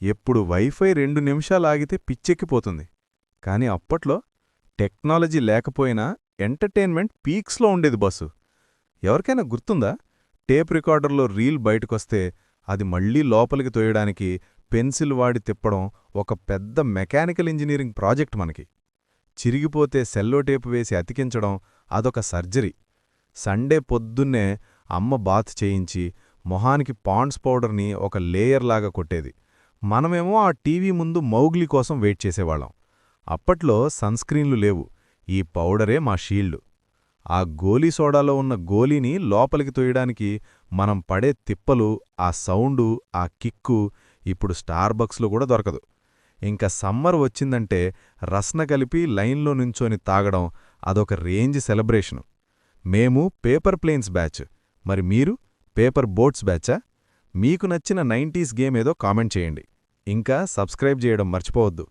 ఎప్పుడు వైఫై 2 నిమిషాలాగితే పిచ్చెక్కిపోతుంది. కాని అప్పట్లో టెక్నాలజీ లేకపోయినా ఎంటర్టైన్మెంట్ పీక్స్లో ఉండేది బస్సు. ఎవరికైనా గుర్తుందా? టేప్ రికార్డర్లో రీల్ బయటకొస్తే అది మళ్లీ లోపలికి తోయడానికి పెన్సిల్ వాడి తిప్పడం ఒక పెద్ద మెకానికల్ ఇంజనీరింగ్ ప్రాజెక్ట్ మనకి. చిరిగిపోతే సెల్లోటేపు వేసి అతికించడం అదొక సర్జరీ. సండే పొద్దున్నే అమ్మ బాత్ చేయించి మొహానికి పాండ్స్ పౌడర్ని ఒక లేయర్లాగా కొట్టేది. మనమేమో ఆ టీవీ ముందు మౌగ్లీ కోసం వెయిట్ చేసేవాళ్ళం. అప్పట్లో సన్స్క్రీన్లు లేవు. ఈ పౌడరే మా షీల్డు. ఆ గోలీ సోడాలో ఉన్న గోలీని లోపలికి తొయ్యడానికి మనం పడే తిప్పలు, ఆ సౌండు, ఆ కిక్కు ఇప్పుడు స్టార్బక్స్లో కూడా దొరకదు. ఇంక సమ్మర్ వచ్చిందంటే రస్న కలిపి లైన్లో నుంచోని తాగడం అదొక రేంజ్ సెలబ్రేషను. మేము పేపర్ ప్లేన్స్ బ్యాచ్. మరి మీరు పేపర్ బోట్స్ బ్యాచా? మీకు నచ్చిన 90s గేమ్ ఏదో కామెంట్ చేయండి. ఇంకా సబ్స్క్రైబ్ చేయడం మర్చిపోవద్దు.